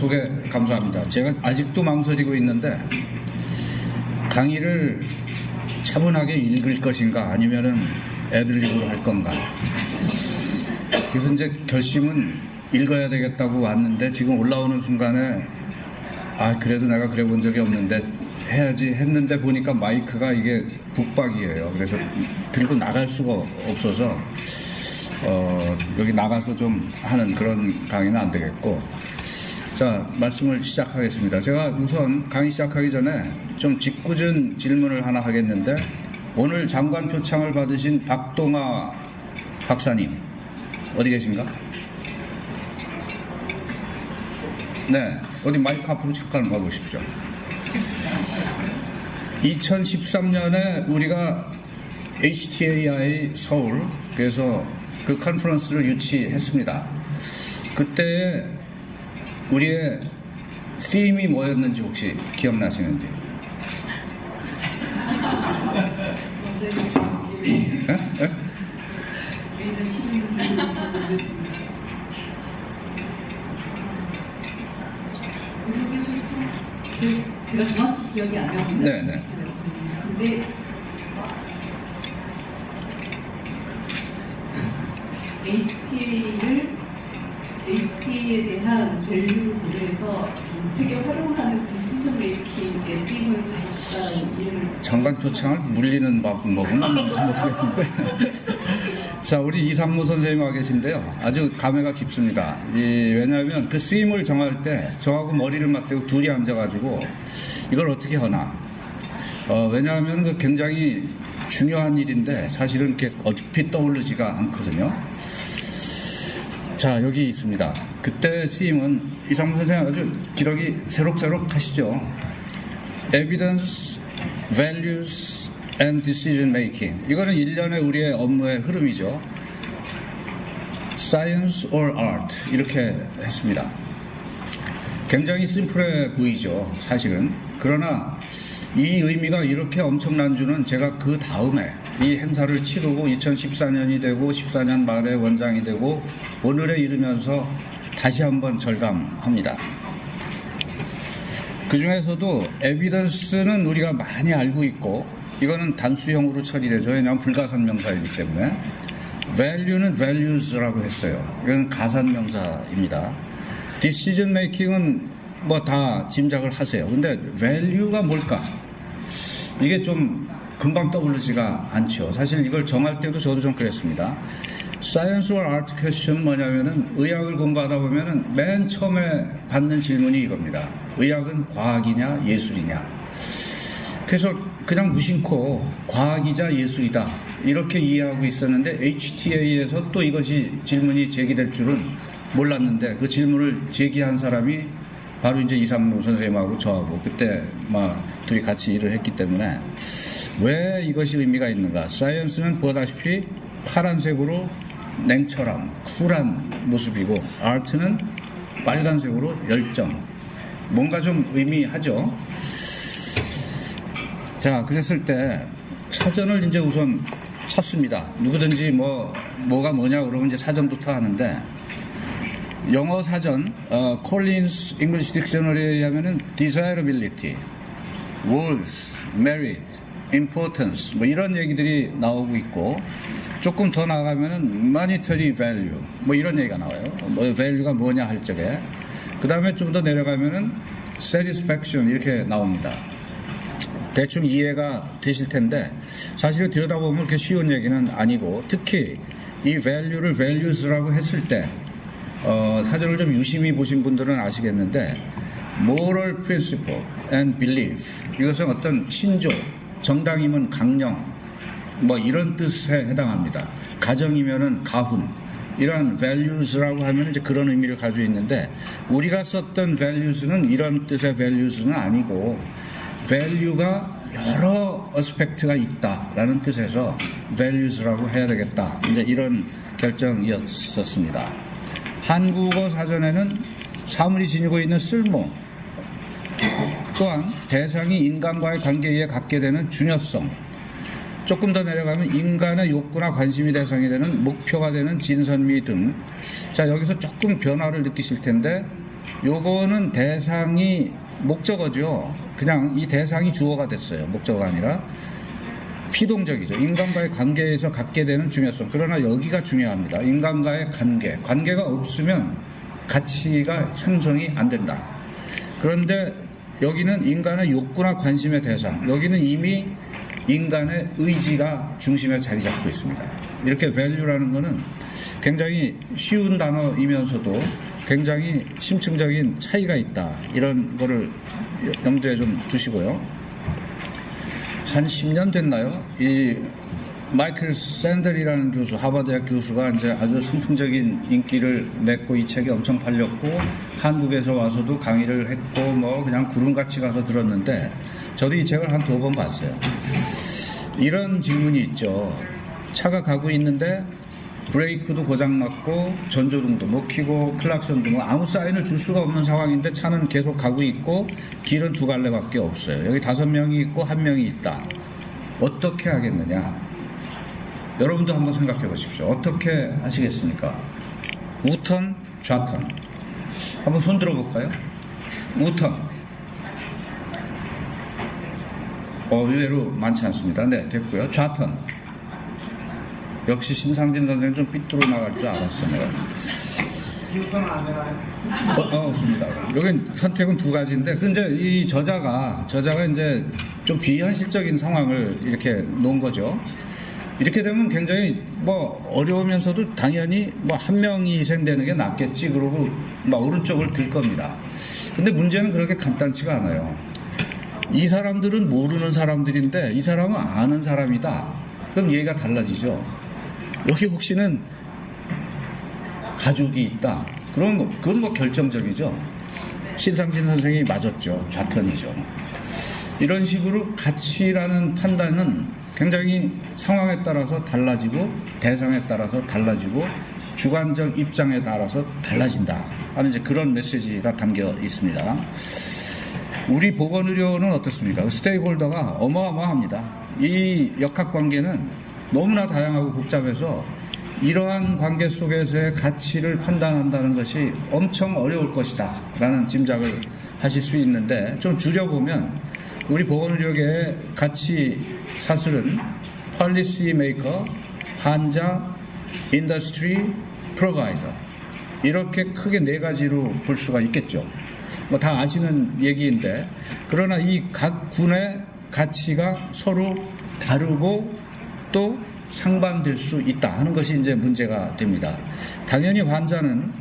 소개 감사합니다. 제가 아직도 망설이고 있는데 강의를 차분하게 읽을 것인가 아니면은 애들립으로 할 건가. 그래서 이제 결심은 읽어야 되겠다고 왔는데 지금 올라오는 순간에 그래도 내가 그래 본 적이 없는데 해야지 했는데 보니까 마이크가 이게 북박이에요. 그래서 들고 나갈 수가 없어서 여기 나가서 좀 하는 그런 강의는 안 되겠고, 자, 말씀을 시작하겠습니다. 제가 우선 강의 시작하기 전에 좀 짓궂은 질문을 하나 하겠는데, 오늘 장관 표창을 받으신 박동아 박사님 어디 계신가? 네, 어디 마이크 앞으로 잠깐 가보십시오. 2013년에 우리가 HTAI 서울, 그래서 그 컨퍼런스를 유치했습니다. 그때 우리의 팀이 뭐였는지 혹시 기억나시는지? 네? 제가 정확히 기억이 안 나거든요. 네네. 근데 HTA에 대한 밸류를 고려해서 정책에 활용하는 디시전 메이킹에 쓰임을 가졌다는 이해를. 장관 표창을 물리는 방법은 뭔지 모르겠는데. 자, 우리 이상무 선생님 와 계신데요. 아주 감회가 깊습니다. 왜냐하면 그 쓰임을 정할 때 저하고 머리를 맞대고 둘이 앉아가지고 이걸 어떻게 하나. 왜냐하면 그 굉장히 중요한 일인데 사실은 이렇게 어차피 떠오르지가 않거든요. 자, 여기 있습니다. 그때 쓰임은 이상무 선생님 아주 기록이 새록새록 하시죠. Evidence, Values and Decision Making. 이거는 일련의 우리의 업무의 흐름이죠. Science or Art 이렇게 했습니다. 굉장히 심플해 보이죠, 사실은. 그러나 이 의미가 이렇게 엄청난 줄은 제가 그 다음에 이 행사를 치르고 2014년이 되고 14년 말에 원장이 되고 오늘에 이르면서 다시 한번 절감합니다. 그 중에서도 에비던스는 우리가 많이 알고 있고 이거는 단수형으로 처리되죠. 왜냐하면 불가산명사이기 때문에. value는 values라고 했어요. 이건 가산명사입니다. decision making은 뭐 다 짐작을 하세요. 근데 value가 뭘까? 이게 좀 금방 떠오르지가 않죠. 사실 이걸 정할 때도 저도 좀 그랬습니다. Science or Art question 뭐냐면은 의학을 공부하다 보면은 맨 처음에 받는 질문이 이겁니다. 의학은 과학이냐 예술이냐. 그래서 그냥 무심코 과학이자 예술이다 이렇게 이해하고 있었는데 HTA에서 또 이것이 질문이 제기될 줄은 몰랐는데 그 질문을 제기한 사람이 바로 이제 이상무 선생님하고 저하고 그때 막 둘이 같이 일을 했기 때문에 왜 이것이 의미가 있는가. 사이언스는 보다시피 파란색으로 냉철함, 쿨한 모습이고 아트는 빨간색으로 열정. 뭔가 좀 의미하죠. 자, 그랬을 때 사전을 이제 우선 찾습니다. 누구든지 뭐가 뭐냐 그러면 이제 사전부터 하는데 영어 사전 콜린스 잉글리시 딕셔너리에 의하면은 desirability, worth, merit, importance 뭐 이런 얘기들이 나오고 있고 조금 더 나가면은 monetary value 뭐 이런 얘기가 나와요. 뭐 value가 뭐냐 할 적에 그 다음에 좀 더 내려가면은 satisfaction 이렇게 나옵니다. 대충 이해가 되실 텐데 사실은 들여다보면 그렇게 쉬운 얘기는 아니고 특히 이 value를 values라고 했을 때 사전을 좀 유심히 보신 분들은 아시겠는데 moral principle and belief 이것은 어떤 신조, 정당이면 강령 뭐 이런 뜻에 해당합니다. 가정이면은 가훈 이런 values라고 하면 이제 그런 의미를 가지고 있는데 우리가 썼던 values는 이런 뜻의 values는 아니고 value가 여러 어스펙트가 있다라는 뜻에서 values라고 해야 되겠다. 이제 이런 결정이었었습니다. 한국어 사전에는 사물이 지니고 있는 쓸모 또한 대상이 인간과의 관계에 갖게 되는 중요성 조금 더 내려가면 인간의 욕구나 관심이 대상이 되는 목표가 되는 진선미 등 자 여기서 조금 변화를 느끼실 텐데 요거는 대상이 목적어죠. 그냥 이 대상이 주어가 됐어요. 목적어가 아니라 피동적이죠. 인간과의 관계에서 갖게 되는 중요성. 그러나 여기가 중요합니다. 인간과의 관계. 관계가 없으면 가치가 형성이 안 된다. 그런데 여기는 인간의 욕구나 관심의 대상. 여기는 이미 인간의 의지가 중심에 자리 잡고 있습니다. 이렇게 value라는 것은 굉장히 쉬운 단어이면서도 굉장히 심층적인 차이가 있다. 이런 거를 염두에 좀 두시고요. 한 10년 됐나요? 이 마이클 샌델이라는 교수, 하버드대학 교수가 이제 아주 선풍적인 인기를 냈고 이 책이 엄청 팔렸고 한국에서 와서도 강의를 했고 뭐 그냥 구름같이 가서 들었는데 저도 이 책을 한 2번 봤어요. 이런 질문이 있죠. 차가 가고 있는데 브레이크도 고장났고 전조등도 못 켜고 클락션도 뭐 아무 사인을 줄 수가 없는 상황인데 차는 계속 가고 있고 길은 2갈래밖에 없어요. 여기 5명이 있고 1명이 있다. 어떻게 하겠느냐? 여러분도 한번 생각해 보십시오. 어떻게 하시겠습니까? 우턴, 좌턴. 한번 손 들어볼까요? 우턴. 의외로 많지 않습니다. 네, 됐고요. 좌턴. 역시 신상진 선생님 좀 삐뚤어 나갈 줄 알았어, 내가. 이웃선은 안 되나요? 없습니다. 여긴 선택은 2가지인데, 근데 이 저자가 이제 좀 비현실적인 상황을 이렇게 놓은 거죠. 이렇게 되면 굉장히 뭐 어려우면서도 당연히 뭐 1명이 희생되는 게 낫겠지. 그러고 막 오른쪽을 들 겁니다. 근데 문제는 그렇게 간단치가 않아요. 이 사람들은 모르는 사람들인데 이 사람은 아는 사람이다. 그럼 얘기가 달라지죠. 여기 혹시는 가족이 있다. 그건 뭐 결정적이죠. 신상진 선생이 맞았죠. 좌편이죠. 이런 식으로 가치라는 판단은 굉장히 상황에 따라서 달라지고 대상에 따라서 달라지고 주관적 입장에 따라서 달라진다 하는 이제 그런 메시지가 담겨 있습니다. 우리 보건의료는 어떻습니까? 스테이크홀더가 어마어마합니다. 이 역학관계는 너무나 다양하고 복잡해서 이러한 관계 속에서의 가치를 판단한다는 것이 엄청 어려울 것이다 라는 짐작을 하실 수 있는데 좀 줄여보면 우리 보건의료계의 가치 사슬은 폴리시 메이커, 환자, 인더스트리, 프로바이더 이렇게 크게 4가지로 볼 수가 있겠죠. 뭐 다 아시는 얘기인데 그러나 이 각 군의 가치가 서로 다르고 또 상반될 수 있다 하는 것이 이제 문제가 됩니다. 당연히 환자는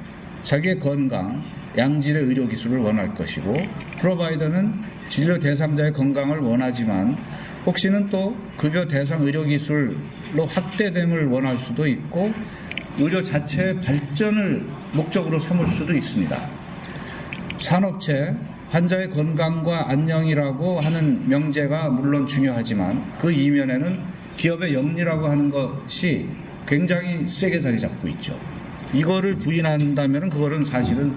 자기의 건강, 양질의 의료기술을 원할 것이고 프로바이더는 진료 대상자의 건강을 원하지만 혹시는 또 급여 대상 의료기술로 확대됨을 원할 수도 있고 의료 자체의 발전을 목적으로 삼을 수도 있습니다. 산업체, 환자의 건강과 안녕이라고 하는 명제가 물론 중요하지만 그 이면에는 기업의 영리라고 하는 것이 굉장히 세게 자리 잡고 있죠. 이거를 부인한다면 그거는 사실은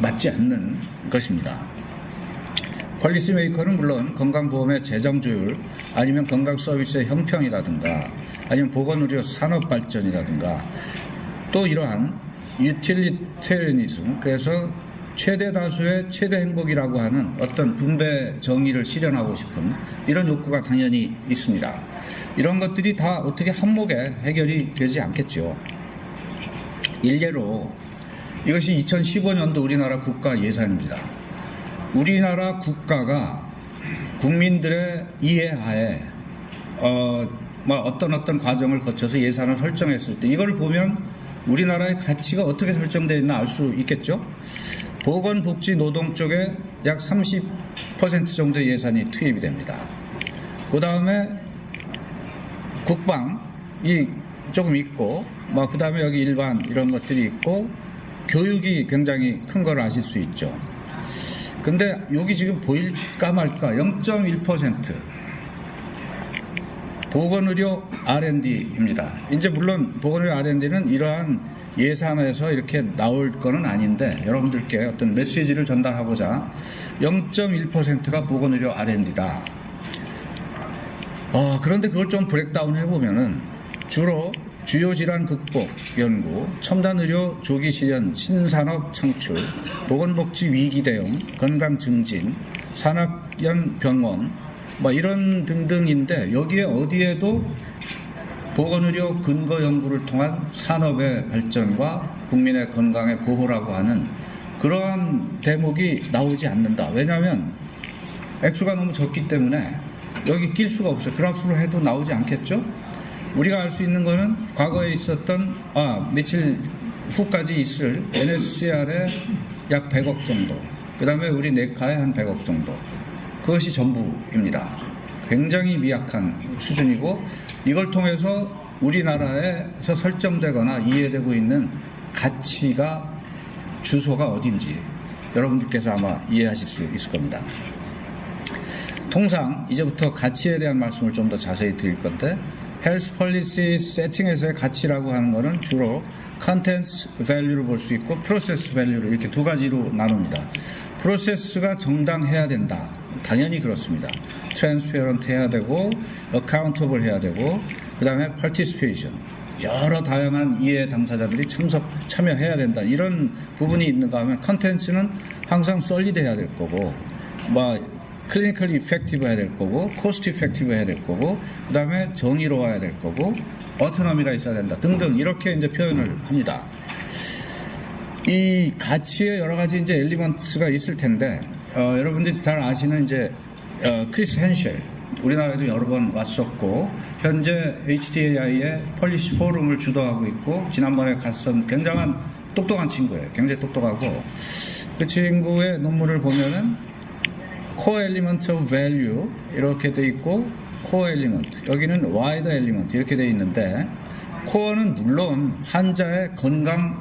맞지 않는 것입니다. 폴리시 메이커는 물론 건강보험의 재정 조율 아니면 건강 서비스의 형평이라든가 아니면 보건의료 산업 발전이라든가 또 이러한 유틸리테리니즘 그래서 최대 다수의 최대 행복이라고 하는 어떤 분배 정의를 실현하고 싶은 이런 욕구가 당연히 있습니다. 이런 것들이 다 어떻게 한목에 해결이 되지 않겠죠. 일례로 이것이 2015년도 우리나라 국가 예산입니다. 우리나라 국가가 국민들의 이해하에 어떤 과정을 거쳐서 예산을 설정했을 때 이걸 보면 우리나라의 가치가 어떻게 설정되어 있나 알 수 있겠죠. 보건복지 노동 쪽에 약 30% 정도의 예산이 투입이 됩니다. 그 다음에 국방이 조금 있고 그 다음에 여기 일반 이런 것들이 있고 교육이 굉장히 큰 걸 아실 수 있죠. 근데 여기 지금 보일까 말까 0.1% 보건의료 R&D입니다. 이제 물론 보건의료 R&D는 이러한 예산에서 이렇게 나올 거는 아닌데 여러분들께 어떤 메시지를 전달하고자 0.1%가 보건의료 R&D다. 그런데 그걸 좀 브레이크다운 해보면은 주로 주요 질환 극복 연구, 첨단 의료 조기 실현, 신산업 창출, 보건복지 위기 대응, 건강 증진, 산학연 병원, 뭐 이런 등등인데 여기에 어디에도 보건의료 근거 연구를 통한 산업의 발전과 국민의 건강의 보호라고 하는 그러한 대목이 나오지 않는다. 왜냐하면 액수가 너무 적기 때문에 여기 낄 수가 없어요. 그래프로 해도 나오지 않겠죠? 우리가 알 수 있는 거는 과거에 있었던 며칠 후까지 있을 NSCR의 약 100억 정도, 그 다음에 우리 네카의 한 100억 정도, 그것이 전부입니다. 굉장히 미약한 수준이고 이걸 통해서 우리나라에서 설정되거나 이해되고 있는 가치가 주소가 어딘지 여러분들께서 아마 이해하실 수 있을 겁니다. 통상 이제부터 가치에 대한 말씀을 좀 더 자세히 드릴 건데 헬스 폴리시 세팅에서의 가치라고 하는 것은 주로 컨텐츠 밸류를 볼 수 있고 프로세스 밸류를 이렇게 두 가지로 나눕니다. 프로세스가 정당해야 된다. 당연히 그렇습니다. 트랜스페어런트 해야 되고 어카운터블 해야 되고 그 다음에 파티시페이션, 여러 다양한 이해 당사자들이 참여해야 된다. 이런 부분이 있는가 하면 컨텐츠는 항상 솔리드 해야 될 거고 클리니컬 이펙티브 해야 될 거고 코스트 이펙티브 해야 될 거고 그 다음에 정의로워야 될 거고 어토노미가 있어야 된다 등등 이렇게 이제 표현을 합니다. 이 가치에 여러 가지 이제 엘리먼트가 있을 텐데 여러분들이 잘 아시는 이제 크리스 헨쉘, 우리나라에도 여러 번 왔었고 현재 HDAI의 폴리시 포럼을 주도하고 있고 지난번에 갔던 굉장한 똑똑한 친구예요. 굉장히 똑똑하고 그 친구의 논문을 보면은 core element of value 이렇게 돼 있고 core element 여기는 wider element 이렇게 돼 있는데 코어는 물론 환자의 건강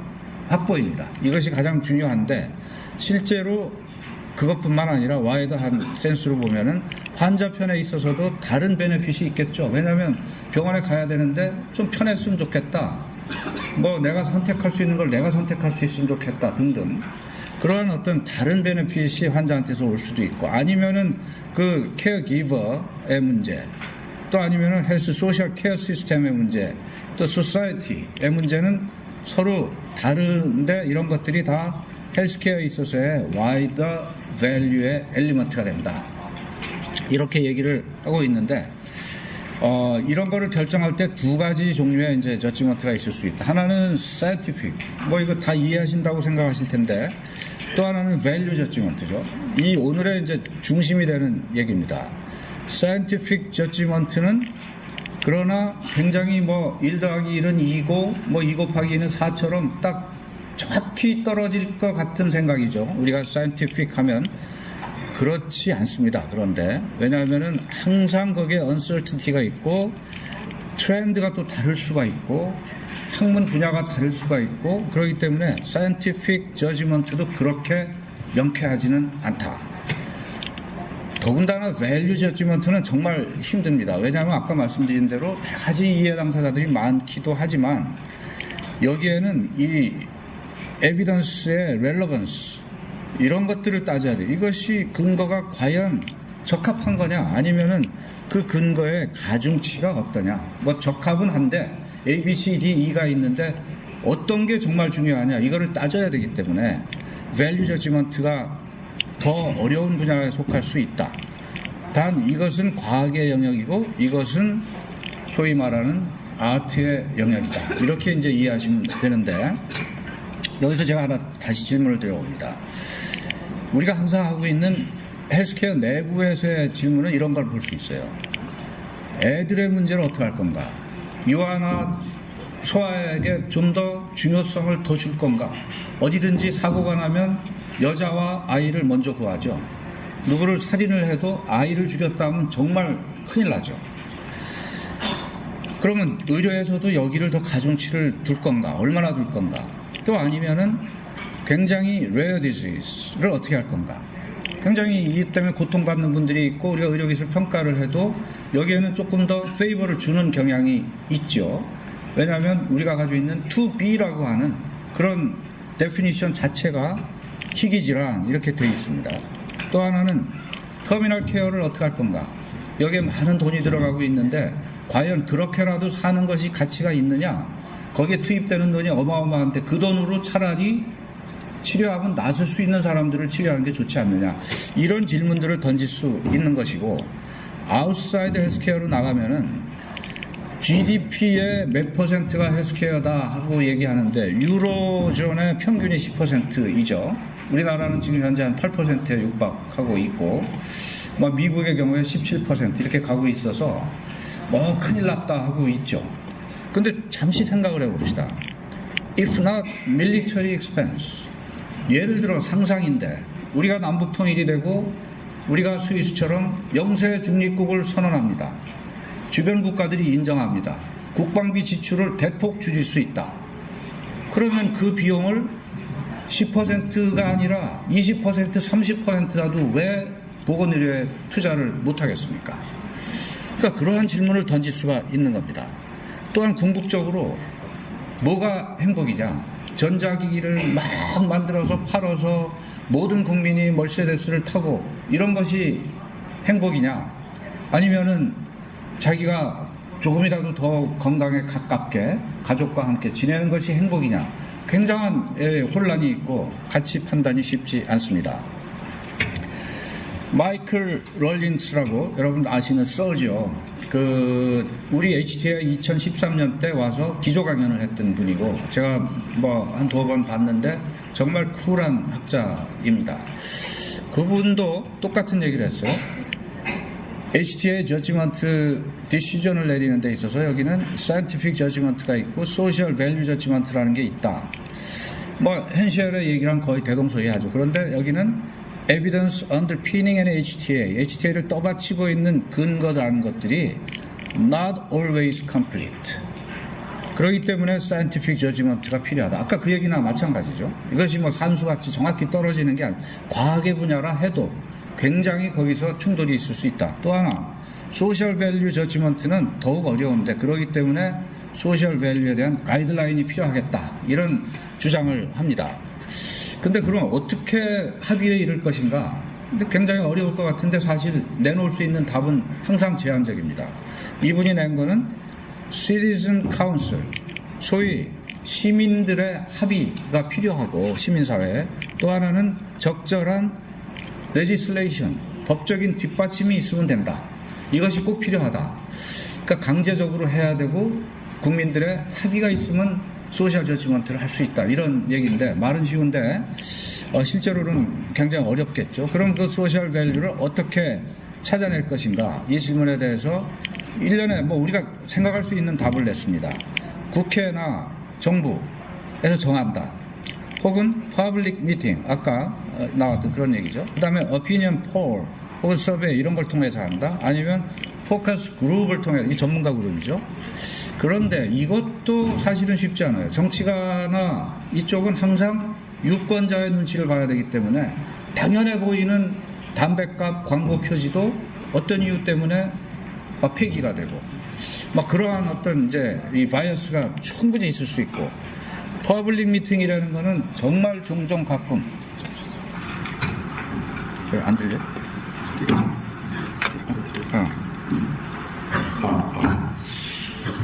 확보입니다. 이것이 가장 중요한데 실제로 그것뿐만 아니라 와이드한 센스로 보면은 환자 편에 있어서도 다른 베네핏이 있겠죠. 왜냐하면 병원에 가야 되는데 좀 편했으면 좋겠다. 내가 선택할 수 있는 걸 내가 선택할 수 있으면 좋겠다 등등. 그러한 어떤 다른 베네핏이 환자한테서 올 수도 있고 아니면은 그 케어기버의 문제 또 아니면은 헬스 소셜 케어 시스템의 문제 또 소사이티의 문제는 서로 다른데 이런 것들이 다 헬스케어에 있어서의 와이더 밸류의 엘리먼트가 된다. 이렇게 얘기를 하고 있는데 이런 거를 결정할 때 두 가지 종류의 이제 저지먼트가 있을 수 있다. 하나는 사이언티픽, 이거 다 이해하신다고 생각하실 텐데 또 하나는 밸류 저지먼트죠. 이 오늘의 이제 중심이 되는 얘기입니다. 사이언티픽 저지먼트는 그러나 굉장히 1 더하기 1은 2고 2 곱하기 2는 4처럼 딱 정확히 떨어질 것 같은 생각이죠. 우리가 사이언티픽 하면 그렇지 않습니다. 그런데 왜냐하면은 항상 거기에 uncertainty가 있고 트렌드가 또 다를 수가 있고 학문 분야가 다를 수가 있고 그렇기 때문에 scientific judgment도 그렇게 명쾌하지는 않다. 더군다나 value judgment는 정말 힘듭니다. 왜냐하면 아까 말씀드린 대로 여러 가지 이해 당사자들이 많기도 하지만 여기에는 이 evidence의 relevance 이런 것들을 따져야 돼. 이것이 근거가 과연 적합한 거냐 아니면은 그 근거의 가중치가 어떠냐. 적합은 한데 A, B, C, D, E가 있는데 어떤 게 정말 중요하냐 이거를 따져야 되기 때문에 value judgment가 더 어려운 분야에 속할 수 있다. 단 이것은 과학의 영역이고 이것은 소위 말하는 아트의 영역이다. 이렇게 이제 이해하시면 되는데 여기서 제가 하나 다시 질문을 드려봅니다. 우리가 항상 하고 있는 헬스케어 내부에서의 질문은 이런 걸 볼 수 있어요. 애들의 문제를 어떻게 할 건가? 유아나 소아에게 좀 더 중요성을 더 줄 건가? 어디든지 사고가 나면 여자와 아이를 먼저 구하죠. 누구를 살인을 해도 아이를 죽였다면 정말 큰일 나죠. 그러면 의료에서도 여기를 더 가중치를 둘 건가? 얼마나 둘 건가? 또 아니면은 굉장히 rare disease를 어떻게 할 건가? 굉장히 이 때문에 고통받는 분들이 있고 우리가 의료기술 평가를 해도 여기에는 조금 더 페이버를 주는 경향이 있죠. 왜냐하면 우리가 가지고 있는 2B라고 하는 그런 데피니션 자체가 희귀질환 이렇게 되어 있습니다. 또 하나는 터미널 케어를 어떻게 할 건가? 여기에 많은 돈이 들어가고 있는데 과연 그렇게라도 사는 것이 가치가 있느냐? 거기에 투입되는 돈이 어마어마한데 그 돈으로 차라리 치료하면 나설 수 있는 사람들을 치료하는 게 좋지 않느냐. 이런 질문들을 던질 수 있는 것이고, 아웃사이드 헬스케어로 나가면은 GDP의 몇 퍼센트가 헬스케어다 하고 얘기하는데 유로존의 평균이 10%이죠. 우리나라는 지금 현재 한 8%에 육박하고 있고, 뭐 미국의 경우에 17% 이렇게 가고 있어서 뭐 큰일 났다 하고 있죠. 근데 잠시 생각을 해봅시다. If not military expense, 예를 들어 상상인데 우리가 남북 통일이 되고 우리가 스위스처럼 영세 중립국을 선언합니다. 주변 국가들이 인정합니다. 국방비 지출을 대폭 줄일 수 있다. 그러면 그 비용을 10%가 아니라 20%, 30%라도 왜 보건의료에 투자를 못하겠습니까? 그러니까 그러한 질문을 던질 수가 있는 겁니다. 또한 궁극적으로 뭐가 행복이냐? 전자기기를 막 만들어서 팔아서 모든 국민이 머세데스를 타고 이런 것이 행복이냐? 아니면은 자기가 조금이라도 더 건강에 가깝게 가족과 함께 지내는 것이 행복이냐? 굉장한 혼란이 있고 가치 판단이 쉽지 않습니다. 마이클 롤린스라고 여러분 아시는 서죠. 우리 HT에 2013년 때 와서 기조 강연을 했던 분이고 제가 뭐 한 2번 봤는데 정말 쿨한 학자입니다. 그분도 똑같은 얘기를 했어요. HT의 저지먼트 디시전을 내리는 데 있어서 여기는 사이언티픽 저지먼트가 있고 소셜 밸류 저지먼트라는 게 있다. 뭐 현시열의 얘기랑 거의 대동소이하죠. 그런데 여기는 evidence underpinning and HTA를 떠받치고 있는 근거라는 것들이 not always complete. 그렇기 때문에 scientific judgment가 필요하다. 아까 그 얘기나 마찬가지죠. 이것이 뭐 산수같이 정확히 떨어지는 게 아니라 과학의 분야라 해도 굉장히 거기서 충돌이 있을 수 있다. 또 하나, social value judgment는 더욱 어려운데 그렇기 때문에 social value에 대한 가이드라인이 필요하겠다. 이런 주장을 합니다. 근데 그럼 어떻게 합의에 이를 것인가? 근데 굉장히 어려울 것 같은데 사실 내놓을 수 있는 답은 항상 제한적입니다. 이분이 낸 거는 Citizen Council, 소위 시민들의 합의가 필요하고 시민사회에 또 하나는 적절한 legislation, 법적인 뒷받침이 있으면 된다. 이것이 꼭 필요하다. 그러니까 강제적으로 해야 되고 국민들의 합의가 있으면 소셜 저지먼트를 할 수 있다. 이런 얘기인데 말은 쉬운데 실제로는 굉장히 어렵겠죠. 그럼 그 소셜 밸류를 어떻게 찾아낼 것인가? 이 질문에 대해서 1년에 뭐 우리가 생각할 수 있는 답을 냈습니다. 국회나 정부에서 정한다. 혹은 퍼블릭 미팅, 아까 나왔던 그런 얘기죠. 그 다음에 opinion poll 혹은 서베이 이런 걸 통해서 한다. 아니면 포커스 그룹을 통해 이 전문가 그룹이죠. 그런데 이것도 사실은 쉽지 않아요. 정치가나 이쪽은 항상 유권자의 눈치를 봐야 되기 때문에 당연해 보이는 담뱃값 광고 표지도 어떤 이유 때문에 폐기가 되고 막 그러한 어떤 이제 이 바이어스가 충분히 있을 수 있고 퍼블릭 미팅이라는 거는 정말 종종 가끔 안 들려?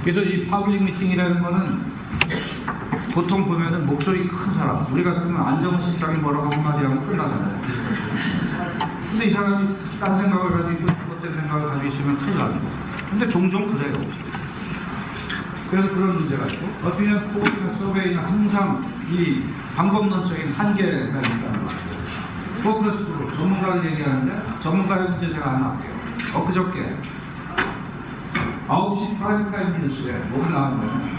그래서 이 퍼블릭 미팅이라는 거는 보통 보면은 목소리 큰 사람, 우리 같으면 안정훈 실장이 뭐라고 한마디 하면 끝나잖아요. 근데 이 사람이 딴 생각을 가지고 있고 잘못된 생각을 가지고 있으면 큰일 나는 거예요. 근데 종종 그래요. 그래서 그런 문제가 있고 어피니언 포커스 서베이는 항상 이 방법론적인 한계가 있다는 거예요. 포커스 그룹, 전문가를 얘기하는데 전문가의 문제 제가 안 할게요. 엊그저께 9시 프라임타임 뉴스에 뭐가 나오면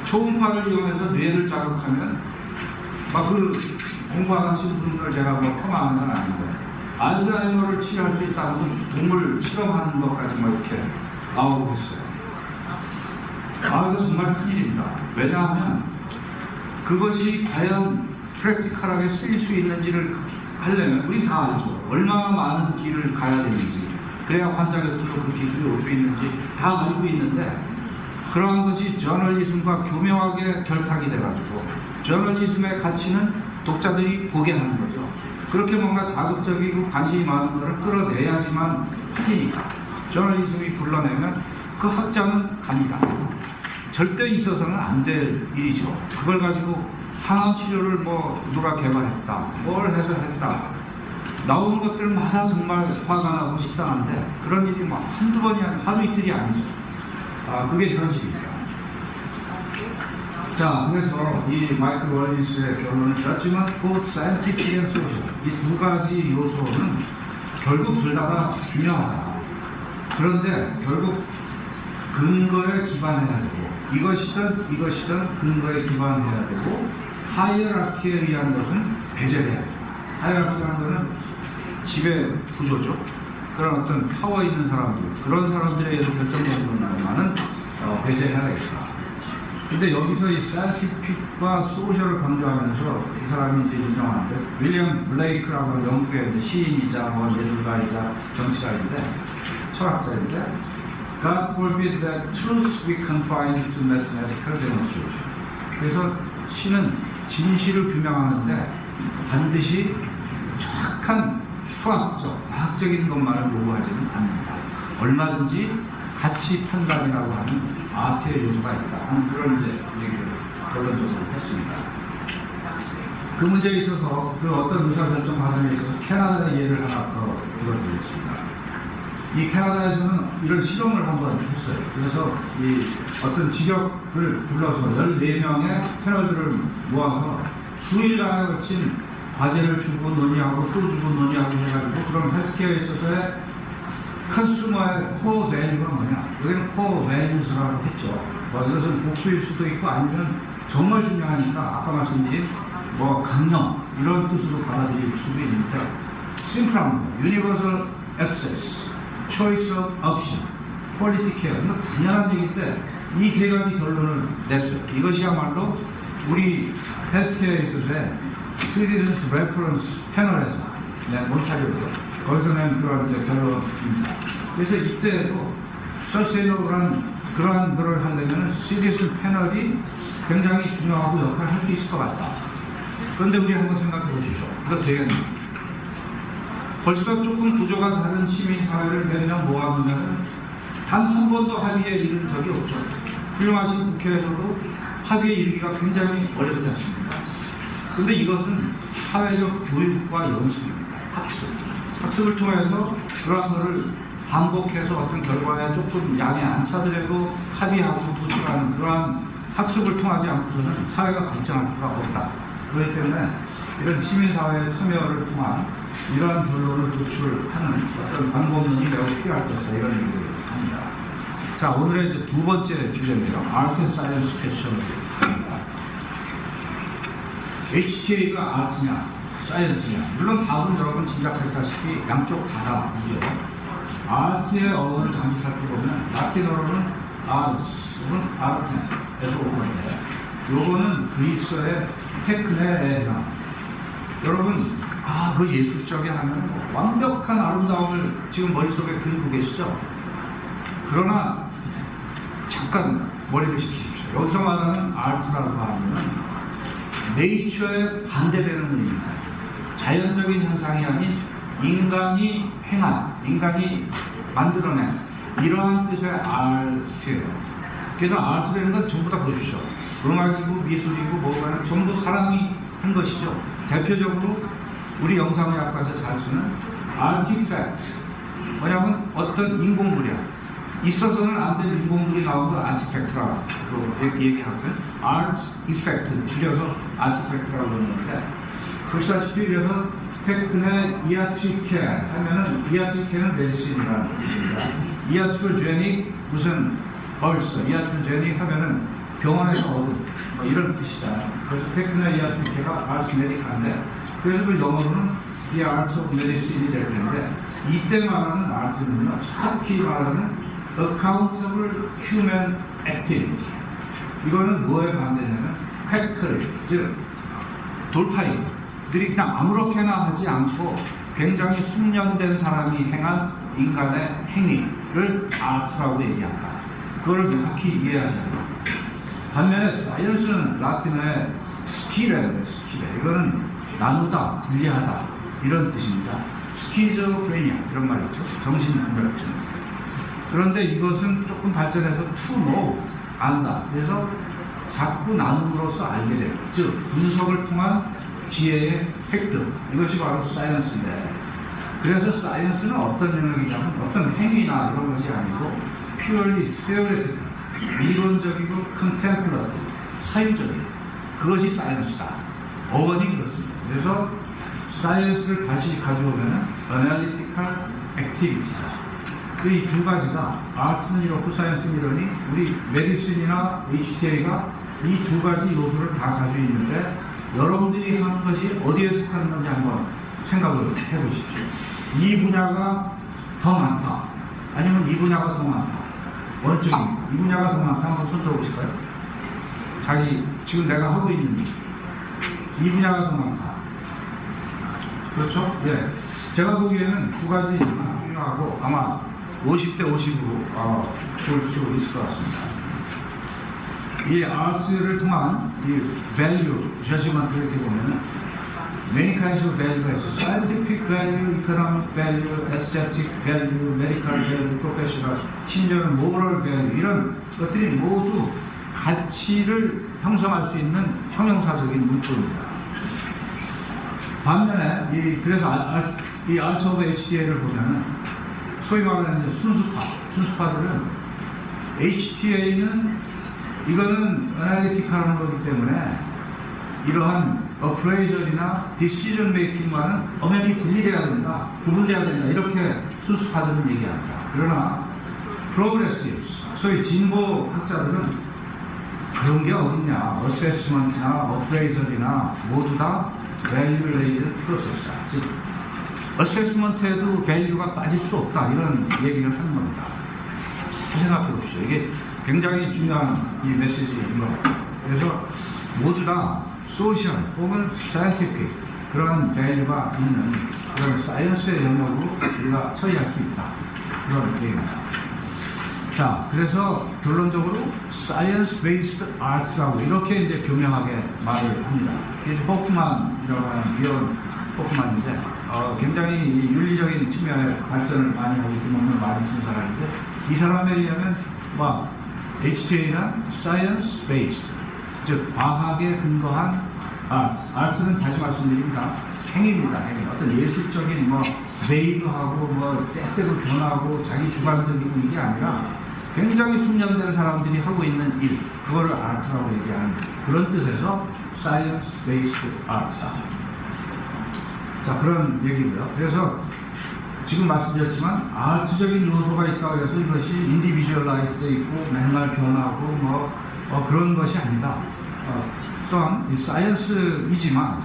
초음파를 이용해서 뇌를 자극하면 막 그 공부하신 분들 제가 뭐 폄하하는 건 아닌데 알츠하이머를 치료할 수 있다고 동물 실험하는 것까지 막 이렇게 나오고 있어요. 이거 정말 큰일입니다. 왜냐하면 그것이 과연 프랙티컬하게 쓰일 수 있는지를 하려면 우리 다 알죠. 얼마나 많은 길을 가야 되는지 그래야 환자로부터 그 기술이 올 수 있는지 다 알고 있는데 그러한 것이 저널리즘과 교묘하게 결탁이 돼가지고 저널리즘의 가치는 독자들이 보게 하는 거죠. 그렇게 뭔가 자극적이고 관심이 많은 것을 끌어내야지만 풀리니까 저널리즘이 불러내면 그 학자는 갑니다. 절대 있어서는 안 될 일이죠. 그걸 가지고 항암 치료를 뭐 누가 개발했다, 뭘 해서 했다. 나오는 것들마다 정말 화가 나고 식상한데 그런 일이 뭐 한두 번이 아니고 하루 이틀이 아니죠. 그게 현실입니다. 자, 그래서 이 마이클 월린스의 결론은 Judgment, both scientific and social. 이 두 가지 요소는 결국 둘 다가 중요하다. 그런데 결국 근거에 기반해야 되고 이것이든 근거에 기반해야 되고 하이어라키에 의한 것은 배제해야 된다. 하이어라키라는 것은 지배 구조죠. 그런 어떤 파워 있는 사람들, 그런 사람들에 의해서 결정되는 것만은 배제해야 되겠다. 근데 여기서 이 사이언티픽과 소셜을 강조하면서 이 사람이 이제 인정하는데 윌리엄 블레이크라고 하는 영국의 시인이자 뭐 예술가이자 정치가인데 철학자인데 God forbid that truth be confined to mathematical demonstration. 그래서 시는 진실을 규명하는데 반드시 정확한 수학적, 과학적인 것만을 요구하지는 않는다. 얼마든지 가치 판단이라고 하는 아트의 요소가 있다 하는 그런 이제 얘기를 결론적으로 했습니다. 그 문제에 있어서 그 어떤 의사결정 과정에 있어서 캐나다의 예를 하나 더 들어드리겠습니다. 이 캐나다에서는 이런 실험을 한번 했어요. 그래서 이 어떤 직역을 불러서 14명의 패널들을 모아서 수일간에 걸친 과제를 주고 논의하고 또 주고 논의하고 해가지고 그런 헬스케어에 있어서의 컨슈머의 코어 밸류가 뭐냐? 여기는 코어 밸류스라고 했죠. 이것은 복수일 수도 있고 아니면 정말 중요하니까 아까 말씀드린 뭐 강령 이런 뜻으로 받아들일 수도 있는데 심플합니다. Universal Access, Choice of Option, Quality Care 이건 당연한 얘기인데 이 세 가지 결론을 냈어요. 이것이야말로 우리 헬스케어에 있어서의 Citizens Reference 패널에서 몬타리오죠. 거기서 낸 그런 이제 결론입니다. 그래서 이때도 서스테이너블한 그러한 거를 하려면 시리스 패널이 굉장히 중요하고 역할을 할 수 있을 것 같다. 그런데 우리 한번 생각해 보시죠. 이거 되겠나? 벌써 조금 구조가 다른 시민사회를 몇 년 모아보면 단 한 번도 합의에 이른 적이 없죠. 훌륭하신 국회에서도 합의에 이르기가 굉장히 어렵지 않습니까? 그런데 이것은 사회적 교육과 연습입니다. 학습을 통해서 그런 거를 반복해서 어떤 결과에 조금 양이 안 차더라도 합의하고 도출하는 그러한 학습을 통하지 않고서는 사회가 발전할 수가 없다. 그렇기 때문에 이런 시민사회의 참여를 통한 이러한 결론을 도출하는 어떤 방법론이 매우 필요할 것이다. 이런 얘기를 합니다. 자, 오늘의 이제 두 번째 주제인데요. 아트 앤 사이언스 퀘스천입니다. HTA가 아트냐, 사이언스냐. 물론 답은 여러분 짐작하시다시피 양쪽 다다이죠. 아트의 어원을 잠시 살펴보면 라틴어로는 아르스는 아르텐에서 온 건데 요거는 그리스어의 테크네에 해당. 여러분 그 예술적이 하면 완벽한 아름다움을 지금 머릿속에 그리고 계시죠? 그러나 잠깐 머리를 식히십시오. 여기서 말하는 아트라고 하면 네이처에 반대되는 의미입니다. 자연적인 현상이 아닌 인간이 행한, 인간이 만들어낸 이러한 뜻의 아트예요. 그래서 아트라는 건 전부 다 보십시오. 음악이고 미술이고 뭐가 전부 사람이 한 것이죠. 대표적으로 우리 영상의학과에서 잘 쓰는 아티팩트. 뭐냐면 어떤 인공물이야. 있어서는 안 될 인공물이 나오고 아티팩트라고 얘기하고요. 아트 이펙트 줄여서 아티팩트라고 그러는데 보시다시피 그래서 테크네 이아트리케 하면은 이아트리케는 메디신이라는 뜻입니다. 이아트로제닉 무슨 벌써 이아트로제닉 하면은 병원에서 얻은 뭐 이런 뜻이잖아요. 그래서 테크네 이아트리케가 아트 메디카인데 그래서 그 영어로는 이 아트 오브 메디신이 될 텐데 이때 말하는 아트는요 정확히 말하는 accountable human activity. 이거는 뭐에 반대냐면 퀘크리, 즉 돌팔이들이 그냥 아무렇게나 하지 않고 굉장히 숙련된 사람이 행한 인간의 행위를 아트라고 얘기한다. 그걸 명확히 이해하셔야 합니다. 반면에 사이언스는 라틴어의 스키레예요. 스키레. 이거는 나누다, 분리하다 이런 뜻입니다. 스키즈오프레니아 이런 말이 있죠. 정신분열증. 그런데 이것은 조금 발전해서 to know, 안다. 그래서 자꾸 나눔으로써 알게 돼요. 즉 분석을 통한 지혜의 획득. 이것이 바로 사이언스인데, 그래서 사이언스는 어떤 영역이냐면 어떤 행위나 이런 것이 아니고 purely theoretical, 이론적이고 contemplative, 사유적인 그것이 사이언스다. 어원이 그렇습니다. 그래서 사이언스를 다시 가져오면 analytical activity. 이 두 가지가 아트는 이렇고 사이언스는 이러니 우리 메디슨이나 HTA가 이 두 가지 요소를 다 가지고 있는데, 여러분들이 하는 것이 어디에 속하는 건지 한번 생각을 해보십시오. 이 분야가 더 많다, 아니면 이 분야가 더 많다, 어느 쪽입니까? 이 분야가 더 많다. 한번 손 들어보실까요? 자기 지금 내가 하고 있는 이 분야가 더 많다. 그렇죠? 예. 제가 보기에는 두 가지 중요하고 아마 50대 50으로 볼 수 있을 것 같습니다. 이 아트를 통한 이 value, judgment를 이렇게 보면 many kinds of value가 있어요. scientific value, economic value, aesthetic value, medical value, professional, 심지어는 moral value, 이런 것들이 모두 가치를 형성할 수 있는 형용사적인 문법입니다. 반면에 그래서 이 Art of HTA를 보면은 소위 말하는 순수파들은 HTA는 이거는 애널리틱하는 거기 때문에 이러한 어프레이저이나 디시전 메이킹과는 엄연히 분리돼야 된다, 구분돼야 된다, 이렇게 순수파들은 얘기합니다. 그러나 프로그레시브스, 소위 진보 학자들은 그런 게 어딨냐, 어세스먼트나 어프레이저이나 모두 다 밸류 레이드 프로세스다. 즉 어세스먼트에도 밸류가 빠질 수 없다, 이런 얘기를 하는 겁니다. 생각해 보십시오. 이게 굉장히 중요한 이 메시지인 것 같아요. 그래서 모두 다 소셜 혹은 사이언티픽 그런 밸류가 있는 그런 사이언스의 영역으로 우리가 처리할 수 있다, 그런 얘기입니다. 자, 그래서 결론적으로 사이언스 베이스드 아트라고 이렇게 이제 교명하게 말을 합니다. 이게 호프만이라고 하는 비언 호프만인데 굉장히 이 윤리적인 측면의 발전을 많이 하고 논문을 많이 쓰는 사람인데, 이 사람에 의하면 HTA는 science based, 즉 과학에 근거한 아트는 다시 말씀드립니다. 행위입니다. 행위. 어떤 예술적인 베이브하고 때때로 변하고 자기 주관적이고 이게 아니라 굉장히 숙련된 사람들이 하고 있는 일, 그거를 아트라고 얘기하는 그런 뜻에서 science based art다. 자, 그런 얘기고요. 그래서 지금 말씀드렸지만 아트적인 요소가 있다고 해서 이것이 인디비주얼라이즈도 있고 맨날 변하고 그런 것이 아니다. 또한 사이언스이지만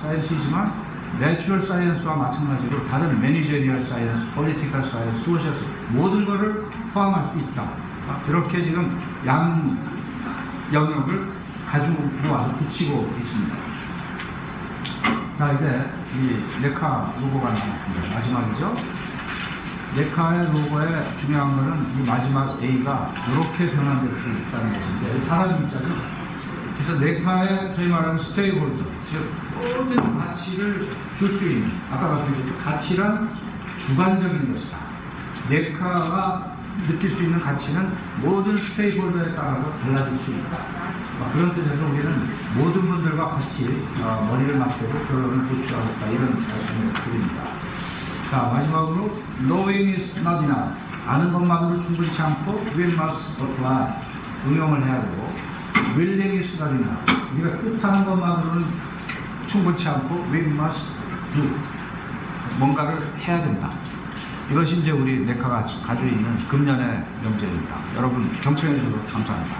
내추럴 사이언스와 마찬가지로 다른 매니저리얼 사이언스, 폴리티컬 사이언스, 소셜 사이언스 모든 것을 포함할 수 있다. 이렇게 지금 양 영역을 가지고 와서 붙이고 있습니다. 자, 이제 이 네카 로고가 나왔습니다. 마지막이죠. 네카의 로고의 중요한 거는 이 마지막 A가 이렇게 변환될 수 있다는 것인데, 사람 입장에서 그래서 네카의 저희 말하는 스테이크홀더, 즉 모든 가치를 줄 수 있는, 아까 말씀드렸죠, 가치란 주관적인 것이다. 네카가 느낄 수 있는 가치는 모든 스테이크홀더에 따라서 달라질 수 있다. 그런 뜻에서 우리는 모든 분들과 같이 머리를 맞대고 결론을 도출하겠다, 이런 말씀을 드립니다. 자, 마지막으로 knowing is not enough. 아는 것만으로 충분치 않고 we must apply. 응용을 해야 되고, willing is not enough. 우리가 뜻하는 것만으로는 충분치 않고 we must do. 뭔가를 해야 된다. 이것이 이제 우리 네카가 가지고 있는 금년의 명제입니다. 여러분 경청해 주셔서 감사합니다.